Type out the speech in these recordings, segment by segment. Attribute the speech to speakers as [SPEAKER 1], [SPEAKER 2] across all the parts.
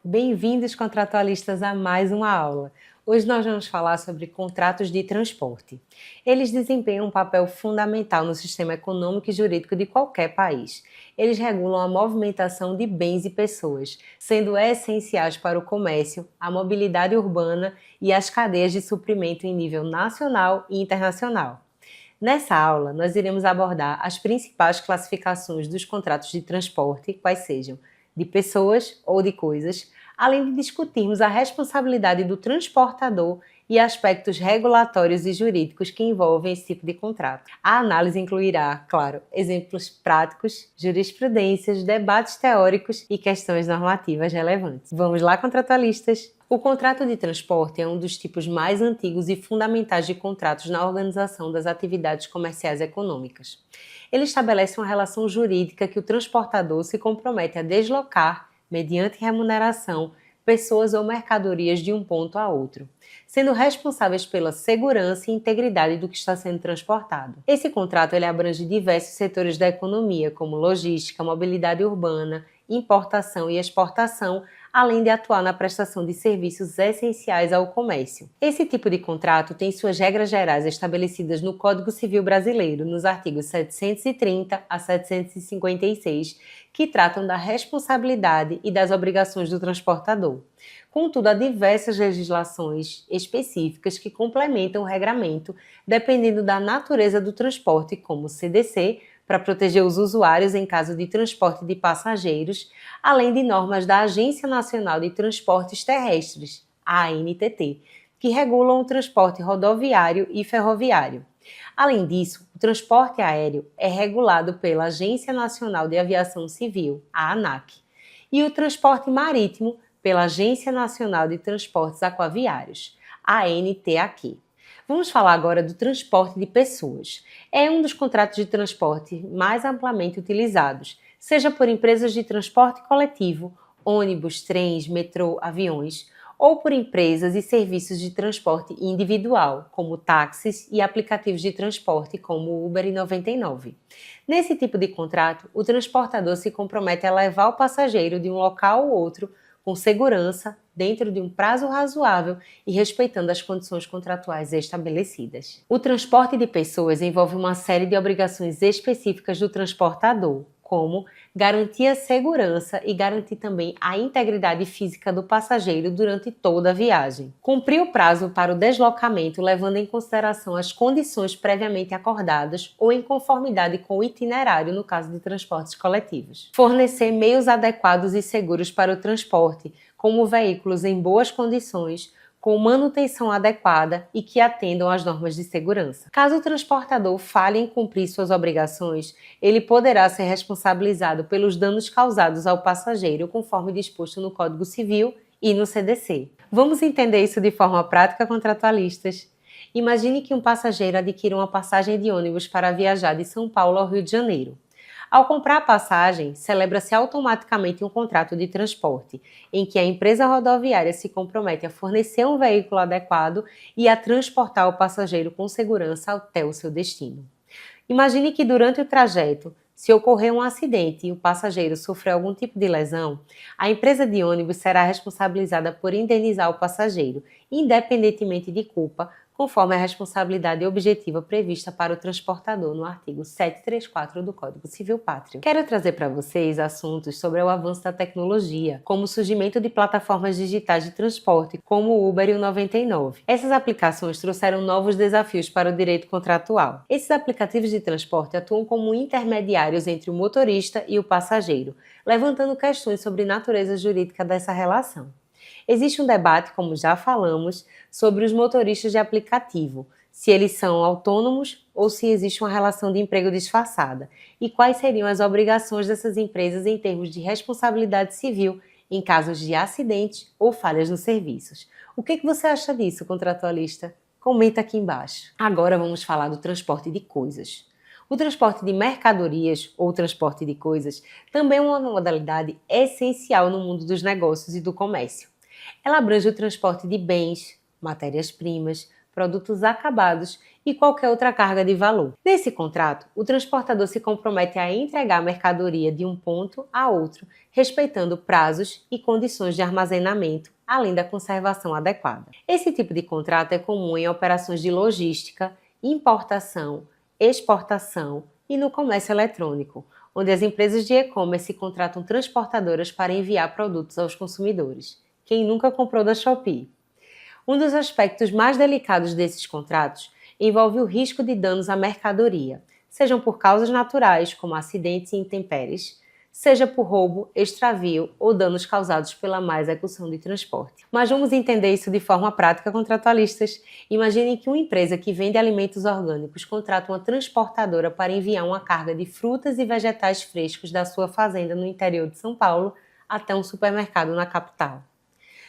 [SPEAKER 1] Bem-vindos, contratualistas, a mais uma aula. Hoje nós vamos falar sobre contratos de transporte. Eles desempenham um papel fundamental no sistema econômico e jurídico de qualquer país. Eles regulam a movimentação de bens e pessoas, sendo essenciais para o comércio, a mobilidade urbana e as cadeias de suprimento em nível nacional e internacional. Nessa aula, nós iremos abordar as principais classificações dos contratos de transporte, quais sejam de pessoas ou de coisas, além de discutirmos a responsabilidade do transportador e aspectos regulatórios e jurídicos que envolvem esse tipo de contrato. A análise incluirá, claro, exemplos práticos, jurisprudências, debates teóricos e questões normativas relevantes. Vamos lá, contratualistas! O contrato de transporte é um dos tipos mais antigos e fundamentais de contratos na organização das atividades comerciais e econômicas. Ele estabelece uma relação jurídica que o transportador se compromete a deslocar, mediante remuneração, pessoas ou mercadorias de um ponto a outro, sendo responsáveis pela segurança e integridade do que está sendo transportado. Esse contrato ele abrange diversos setores da economia, como logística, mobilidade urbana, importação e exportação, além de atuar na prestação de serviços essenciais ao comércio. Esse tipo de contrato tem suas regras gerais estabelecidas no Código Civil Brasileiro, nos artigos 730 a 756, que tratam da responsabilidade e das obrigações do transportador. Contudo, há diversas legislações específicas que complementam o regramento, dependendo da natureza do transporte, como o CDC, para proteger os usuários em caso de transporte de passageiros, além de normas da Agência Nacional de Transportes Terrestres, a ANTT, que regulam o transporte rodoviário e ferroviário. Além disso, o transporte aéreo é regulado pela Agência Nacional de Aviação Civil, a ANAC, e o transporte marítimo pela Agência Nacional de Transportes Aquaviários, a ANTAQ. Vamos falar agora do transporte de pessoas. É um dos contratos de transporte mais amplamente utilizados, seja por empresas de transporte coletivo, ônibus, trens, metrô, aviões, ou por empresas e serviços de transporte individual, como táxis e aplicativos de transporte, como Uber e 99. Nesse tipo de contrato, o transportador se compromete a levar o passageiro de um local ao outro com segurança, dentro de um prazo razoável e respeitando as condições contratuais estabelecidas. O transporte de pessoas envolve uma série de obrigações específicas do transportador, como garantir a segurança e garantir também a integridade física do passageiro durante toda a viagem. Cumprir o prazo para o deslocamento levando em consideração as condições previamente acordadas ou em conformidade com o itinerário no caso de transportes coletivos. Fornecer meios adequados e seguros para o transporte, como veículos em boas condições, com manutenção adequada e que atendam às normas de segurança. Caso o transportador falhe em cumprir suas obrigações, ele poderá ser responsabilizado pelos danos causados ao passageiro, conforme disposto no Código Civil e no CDC. Vamos entender isso de forma prática, contratualistas? Imagine que um passageiro adquira uma passagem de ônibus para viajar de São Paulo ao Rio de Janeiro. Ao comprar a passagem, celebra-se automaticamente um contrato de transporte, em que a empresa rodoviária se compromete a fornecer um veículo adequado e a transportar o passageiro com segurança até o seu destino. Imagine que durante o trajeto, se ocorrer um acidente e o passageiro sofrer algum tipo de lesão, a empresa de ônibus será responsabilizada por indenizar o passageiro, independentemente de culpa, conforme a responsabilidade objetiva prevista para o transportador no artigo 734 do Código Civil Pátrio. Quero trazer para vocês assuntos sobre o avanço da tecnologia, como o surgimento de plataformas digitais de transporte, como o Uber e o 99. Essas aplicações trouxeram novos desafios para o direito contratual. Esses aplicativos de transporte atuam como intermediários entre o motorista e o passageiro, levantando questões sobre natureza jurídica dessa relação. Existe um debate, como já falamos, sobre os motoristas de aplicativo, se eles são autônomos ou se existe uma relação de emprego disfarçada, e quais seriam as obrigações dessas empresas em termos de responsabilidade civil em casos de acidentes ou falhas nos serviços. O que você acha disso, contratualista? Comenta aqui embaixo. Agora vamos falar do transporte de coisas. O transporte de mercadorias ou transporte de coisas também é uma modalidade essencial no mundo dos negócios e do comércio. Ela abrange o transporte de bens, matérias-primas, produtos acabados e qualquer outra carga de valor. Nesse contrato, o transportador se compromete a entregar a mercadoria de um ponto a outro, respeitando prazos e condições de armazenamento, além da conservação adequada. Esse tipo de contrato é comum em operações de logística, importação, exportação e no comércio eletrônico, onde as empresas de e-commerce contratam transportadoras para enviar produtos aos consumidores. Quem nunca comprou da Shopee? Um dos aspectos mais delicados desses contratos envolve o risco de danos à mercadoria, sejam por causas naturais, como acidentes e intempéries, seja por roubo, extravio ou danos causados pela má execução de transporte. Mas vamos entender isso de forma prática, contratualistas. Imaginem que uma empresa que vende alimentos orgânicos contrata uma transportadora para enviar uma carga de frutas e vegetais frescos da sua fazenda no interior de São Paulo até um supermercado na capital.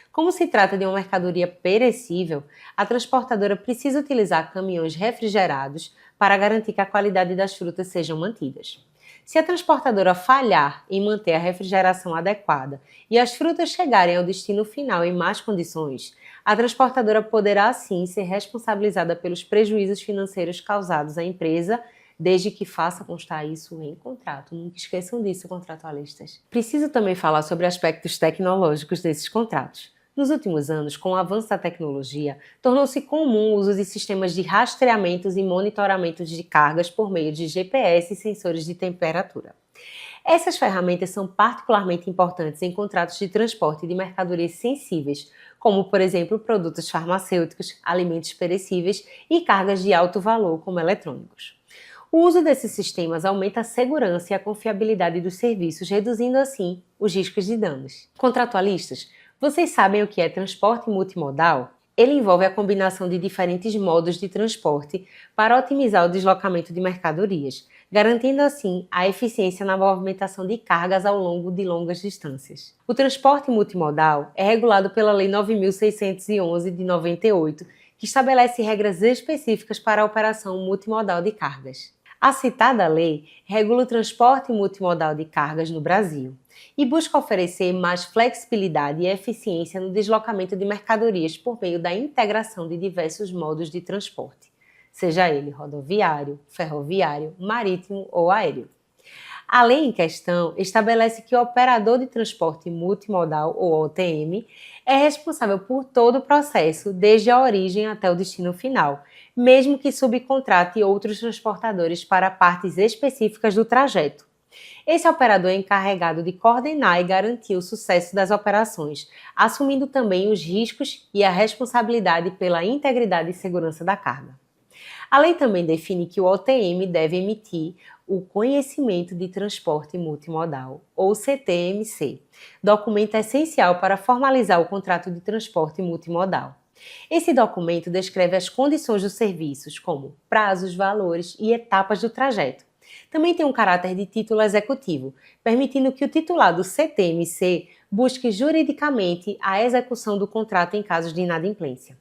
[SPEAKER 1] Como se trata de uma mercadoria perecível, a transportadora precisa utilizar caminhões refrigerados para garantir que a qualidade das frutas sejam mantidas. Se a transportadora falhar em manter a refrigeração adequada e as frutas chegarem ao destino final em más condições, a transportadora poderá sim ser responsabilizada pelos prejuízos financeiros causados à empresa, desde que faça constar isso em contrato. Nunca esqueçam disso, contratualistas. Preciso também falar sobre aspectos tecnológicos desses contratos. Nos últimos anos, com o avanço da tecnologia, tornou-se comum o uso de sistemas de rastreamentos e monitoramentos de cargas por meio de GPS e sensores de temperatura. Essas ferramentas são particularmente importantes em contratos de transporte de mercadorias sensíveis, como, por exemplo, produtos farmacêuticos, alimentos perecíveis e cargas de alto valor, como eletrônicos. O uso desses sistemas aumenta a segurança e a confiabilidade dos serviços, reduzindo assim os riscos de danos. Contratualistas, vocês sabem o que é transporte multimodal? Ele envolve a combinação de diferentes modos de transporte para otimizar o deslocamento de mercadorias, garantindo assim a eficiência na movimentação de cargas ao longo de longas distâncias. O transporte multimodal é regulado pela Lei 9.611 de 98, que estabelece regras específicas para a operação multimodal de cargas. A citada lei regula o transporte multimodal de cargas no Brasil e busca oferecer mais flexibilidade e eficiência no deslocamento de mercadorias por meio da integração de diversos modos de transporte, seja ele rodoviário, ferroviário, marítimo ou aéreo. A lei em questão estabelece que o operador de transporte multimodal, ou OTM, é responsável por todo o processo, desde a origem até o destino final, mesmo que subcontrate outros transportadores para partes específicas do trajeto. Esse operador é encarregado de coordenar e garantir o sucesso das operações, assumindo também os riscos e a responsabilidade pela integridade e segurança da carga. A lei também define que o OTM deve emitir o Conhecimento de Transporte Multimodal, ou CTMC, documento essencial para formalizar o contrato de transporte multimodal. Esse documento descreve as condições dos serviços, como prazos, valores e etapas do trajeto. Também tem um caráter de título executivo, permitindo que o titular do CTMC busque juridicamente a execução do contrato em casos de inadimplência.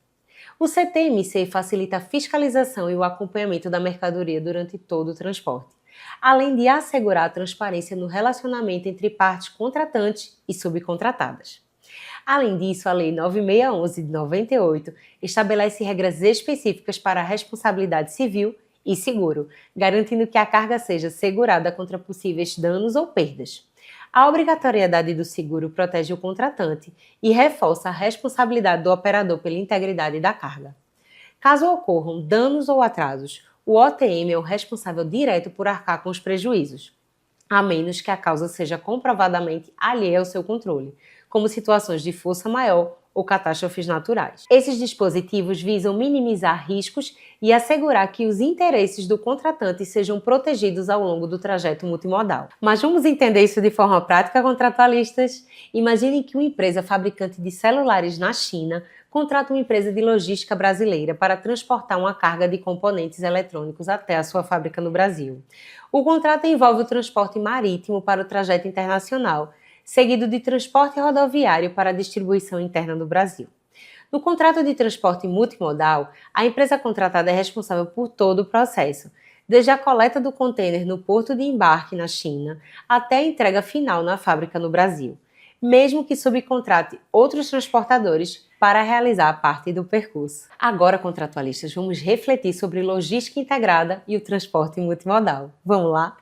[SPEAKER 1] O CTMC facilita a fiscalização e o acompanhamento da mercadoria durante todo o transporte, além de assegurar a transparência no relacionamento entre partes contratantes e subcontratadas. Além disso, a Lei 9611 de 98 estabelece regras específicas para a responsabilidade civil e seguro, garantindo que a carga seja segurada contra possíveis danos ou perdas. A obrigatoriedade do seguro protege o contratante e reforça a responsabilidade do operador pela integridade da carga. Caso ocorram danos ou atrasos, o OTM é o responsável direto por arcar com os prejuízos, a menos que a causa seja comprovadamente alheia ao seu controle, como situações de força maior ou catástrofes naturais. Esses dispositivos visam minimizar riscos e assegurar que os interesses do contratante sejam protegidos ao longo do trajeto multimodal. Mas vamos entender isso de forma prática, contratualistas? Imaginem que uma empresa fabricante de celulares na China contrata uma empresa de logística brasileira para transportar uma carga de componentes eletrônicos até a sua fábrica no Brasil. O contrato envolve o transporte marítimo para o trajeto internacional, seguido de transporte rodoviário para a distribuição interna do Brasil. No contrato de transporte multimodal, a empresa contratada é responsável por todo o processo, desde a coleta do contêiner no porto de embarque na China até a entrega final na fábrica no Brasil. mesmo que subcontrate outros transportadores para realizar parte do percurso. Agora, contratualistas, vamos refletir sobre logística integrada e o transporte multimodal. Vamos lá?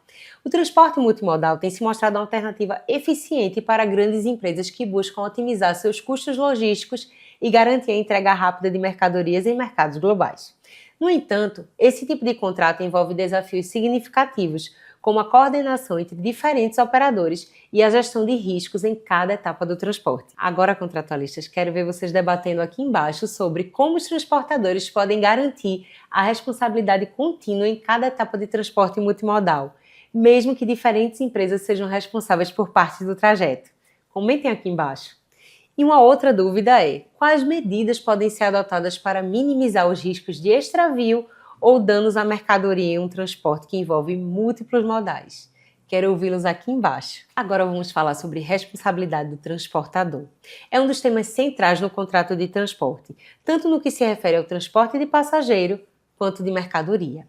[SPEAKER 1] O transporte multimodal tem se mostrado uma alternativa eficiente para grandes empresas que buscam otimizar seus custos logísticos e garantir a entrega rápida de mercadorias em mercados globais. No entanto, esse tipo de contrato envolve desafios significativos, como a coordenação entre diferentes operadores e a gestão de riscos em cada etapa do transporte. Agora, contratualistas, quero ver vocês debatendo aqui embaixo sobre como os transportadores podem garantir a responsabilidade contínua em cada etapa de transporte multimodal, mesmo que diferentes empresas sejam responsáveis por parte do trajeto. Comentem aqui embaixo. E uma outra dúvida é: quais medidas podem ser adotadas para minimizar os riscos de extravio ou danos à mercadoria em um transporte que envolve múltiplos modais? Quero ouvi-los aqui embaixo. Agora vamos falar sobre responsabilidade do transportador. É um dos temas centrais no contrato de transporte, tanto no que se refere ao transporte de passageiro quanto de mercadoria.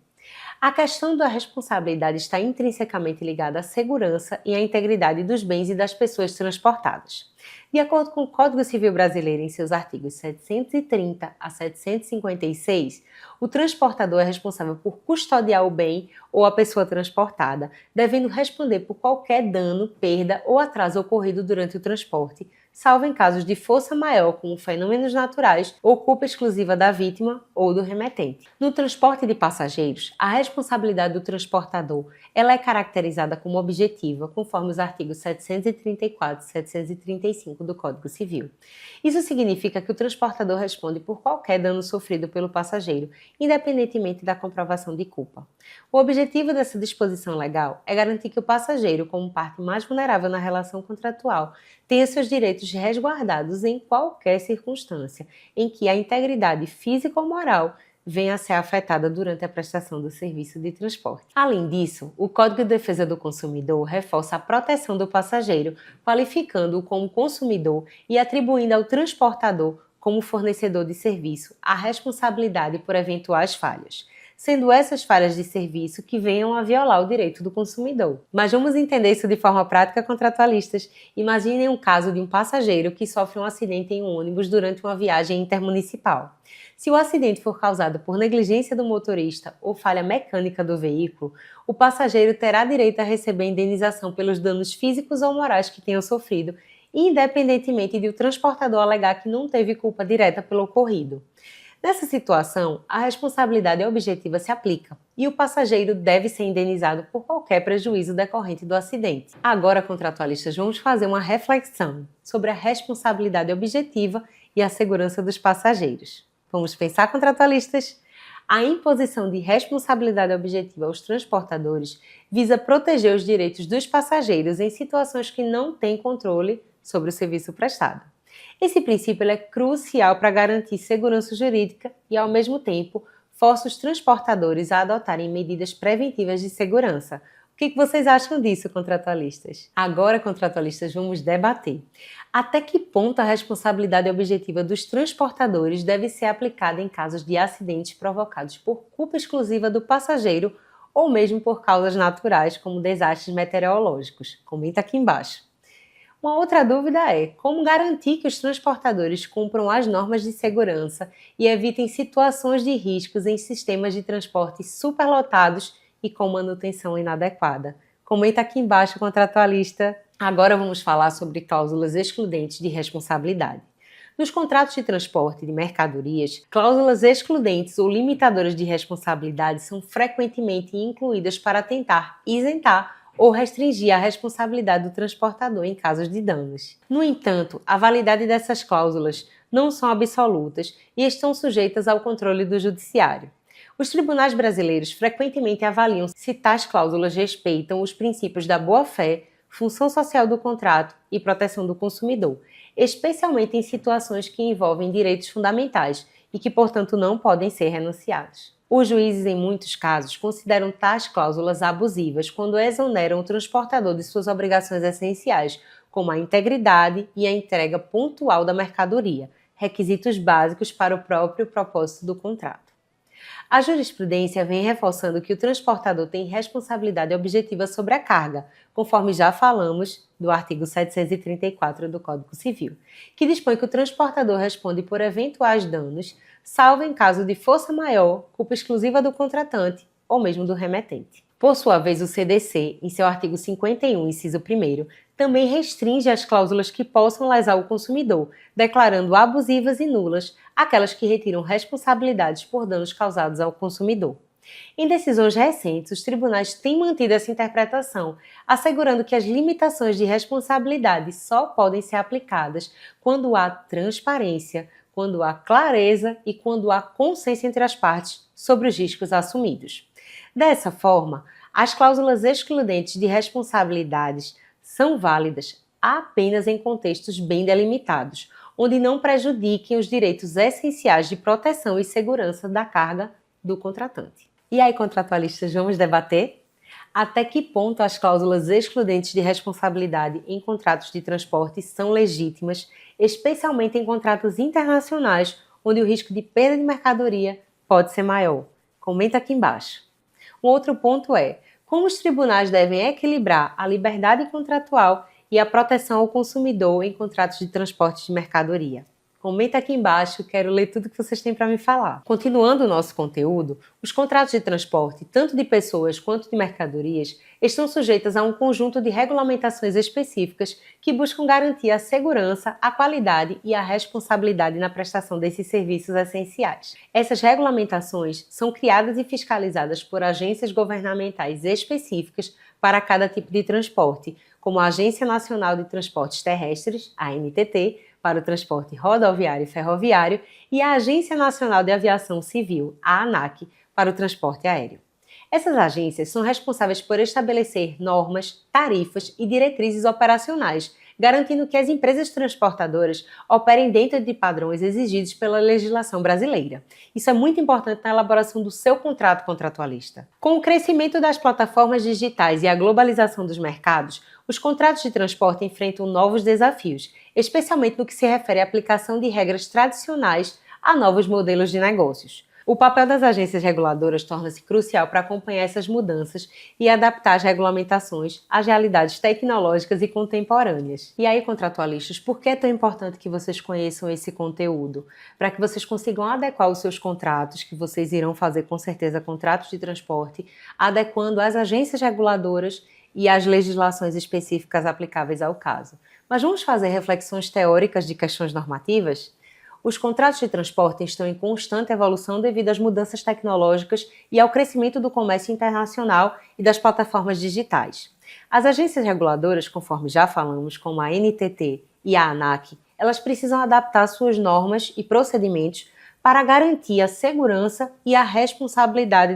[SPEAKER 1] A questão da responsabilidade está intrinsecamente ligada à segurança e à integridade dos bens e das pessoas transportadas. De acordo com o Código Civil Brasileiro, em seus artigos 730 a 756, o transportador é responsável por custodiar o bem ou a pessoa transportada, devendo responder por qualquer dano, perda ou atraso ocorrido durante o transporte, salvo em casos de força maior, como fenômenos naturais ou culpa exclusiva da vítima ou do remetente. No transporte de passageiros, a responsabilidade do transportador ela é caracterizada como objetiva, conforme os artigos 734 e 735 do Código Civil. Isso significa que o transportador responde por qualquer dano sofrido pelo passageiro, independentemente da comprovação de culpa. O objetivo dessa disposição legal é garantir que o passageiro, como parte mais vulnerável na relação contratual, tenha seus direitos resguardados em qualquer circunstância em que a integridade física ou moral venha a ser afetada durante a prestação do serviço de transporte. Além disso, o Código de Defesa do Consumidor reforça a proteção do passageiro, qualificando-o como consumidor e atribuindo ao transportador, como fornecedor de serviço, a responsabilidade por eventuais falhas, sendo essas falhas de serviço que venham a violar o direito do consumidor. Mas vamos entender isso de forma prática, contratualistas. Imaginem um caso de um passageiro que sofre um acidente em um ônibus durante uma viagem intermunicipal. Se o acidente for causado por negligência do motorista ou falha mecânica do veículo, o passageiro terá direito a receber indenização pelos danos físicos ou morais que tenham sofrido, independentemente de o transportador alegar que não teve culpa direta pelo ocorrido. Nessa situação, a responsabilidade objetiva se aplica e o passageiro deve ser indenizado por qualquer prejuízo decorrente do acidente. Agora, contratualistas, vamos fazer uma reflexão sobre a responsabilidade objetiva e a segurança dos passageiros. Vamos pensar, contratualistas? A imposição de responsabilidade objetiva aos transportadores visa proteger os direitos dos passageiros em situações que não têm controle sobre o serviço prestado. Esse princípio é crucial para garantir segurança jurídica e, ao mesmo tempo, força os transportadores a adotarem medidas preventivas de segurança. O que vocês acham disso, contratualistas? Agora, contratualistas, vamos debater. Até que ponto a responsabilidade objetiva dos transportadores deve ser aplicada em casos de acidentes provocados por culpa exclusiva do passageiro ou mesmo por causas naturais, como desastres meteorológicos? Comenta aqui embaixo. Uma outra dúvida é como garantir que os transportadores cumpram as normas de segurança e evitem situações de riscos em sistemas de transporte superlotados e com manutenção inadequada. Comenta aqui embaixo, contratualista. Agora vamos falar sobre cláusulas excludentes de responsabilidade. Nos contratos de transporte de mercadorias, cláusulas excludentes ou limitadoras de responsabilidade são frequentemente incluídas para tentar isentar ou restringir a responsabilidade do transportador em casos de danos. No entanto, a validade dessas cláusulas não são absolutas e estão sujeitas ao controle do judiciário. Os tribunais brasileiros frequentemente avaliam se tais cláusulas respeitam os princípios da boa-fé, função social do contrato e proteção do consumidor, especialmente em situações que envolvem direitos fundamentais e que, portanto, não podem ser renunciados. Os juízes, em muitos casos, consideram tais cláusulas abusivas quando exoneram o transportador de suas obrigações essenciais, como a integridade e a entrega pontual da mercadoria, requisitos básicos para o próprio propósito do contrato. A jurisprudência vem reforçando que o transportador tem responsabilidade objetiva sobre a carga, conforme já falamos do artigo 734 do Código Civil, que dispõe que o transportador responde por eventuais danos, salvo em caso de força maior, culpa exclusiva do contratante ou mesmo do remetente. Por sua vez, o CDC, em seu artigo 51, inciso 1º, também restringe as cláusulas que possam lesar o consumidor, declarando abusivas e nulas aquelas que retiram responsabilidades por danos causados ao consumidor. Em decisões recentes, os tribunais têm mantido essa interpretação, assegurando que as limitações de responsabilidade só podem ser aplicadas quando há transparência, quando há clareza e quando há consenso entre as partes sobre os riscos assumidos. Dessa forma, as cláusulas excludentes de responsabilidades são válidas apenas em contextos bem delimitados, onde não prejudiquem os direitos essenciais de proteção e segurança da carga do contratante. E aí, contratualistas, vamos debater? Até que ponto as cláusulas excludentes de responsabilidade em contratos de transporte são legítimas, especialmente em contratos internacionais, onde o risco de perda de mercadoria pode ser maior? Comenta aqui embaixo. Um outro ponto é como os tribunais devem equilibrar a liberdade contratual e a proteção ao consumidor em contratos de transporte de mercadoria. Comenta aqui embaixo, quero ler tudo que vocês têm para me falar. Continuando o nosso conteúdo, os contratos de transporte, tanto de pessoas quanto de mercadorias, estão sujeitos a um conjunto de regulamentações específicas que buscam garantir a segurança, a qualidade e a responsabilidade na prestação desses serviços essenciais. Essas regulamentações são criadas e fiscalizadas por agências governamentais específicas para cada tipo de transporte, como a Agência Nacional de Transportes Terrestres, a ANTT, para o transporte rodoviário e ferroviário, e a Agência Nacional de Aviação Civil, a ANAC, para o transporte aéreo. Essas agências são responsáveis por estabelecer normas, tarifas e diretrizes operacionais, garantindo que as empresas transportadoras operem dentro de padrões exigidos pela legislação brasileira. Isso é muito importante na elaboração do seu contrato contratualista. Com o crescimento das plataformas digitais e a globalização dos mercados, os contratos de transporte enfrentam novos desafios, especialmente no que se refere à aplicação de regras tradicionais a novos modelos de negócios. O papel das agências reguladoras torna-se crucial para acompanhar essas mudanças e adaptar as regulamentações às realidades tecnológicas e contemporâneas. E aí, contratualistas, por que é tão importante que vocês conheçam esse conteúdo? Para que vocês consigam adequar os seus contratos, que vocês irão fazer com certeza contratos de transporte, adequando as agências reguladoras e as legislações específicas aplicáveis ao caso. Mas vamos fazer reflexões teóricas de questões normativas? Os contratos de transporte estão em constante evolução devido às mudanças tecnológicas e ao crescimento do comércio internacional e das plataformas digitais. As agências reguladoras, conforme já falamos, como a ANTT e a ANAC, elas precisam adaptar suas normas e procedimentos para garantir a segurança e a responsabilidade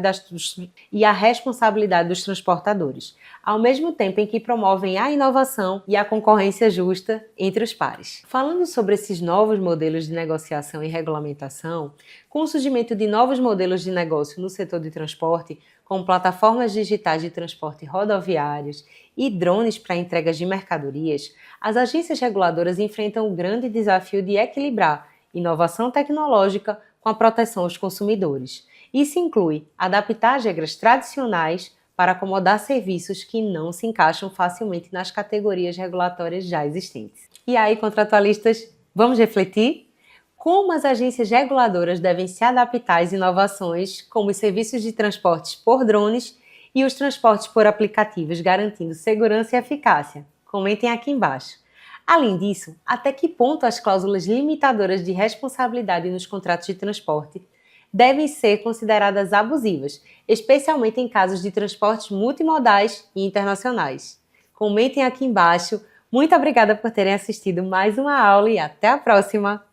[SPEAKER 1] dos transportadores, ao mesmo tempo em que promovem a inovação e a concorrência justa entre os pares. Falando sobre esses novos modelos de negociação e regulamentação, com o surgimento de novos modelos de negócio no setor de transporte, como plataformas digitais de transporte rodoviários e drones para entregas de mercadorias, as agências reguladoras enfrentam o grande desafio de equilibrar inovação tecnológica com a proteção aos consumidores. Isso inclui adaptar as regras tradicionais para acomodar serviços que não se encaixam facilmente nas categorias regulatórias já existentes. E aí, contratualistas, vamos refletir? Como as agências reguladoras devem se adaptar às inovações, como os serviços de transportes por drones e os transportes por aplicativos, garantindo segurança e eficácia? Comentem aqui embaixo. Além disso, até que ponto as cláusulas limitadoras de responsabilidade nos contratos de transporte devem ser consideradas abusivas, especialmente em casos de transportes multimodais e internacionais? Comentem aqui embaixo. Muito obrigada por terem assistido mais uma aula e até a próxima!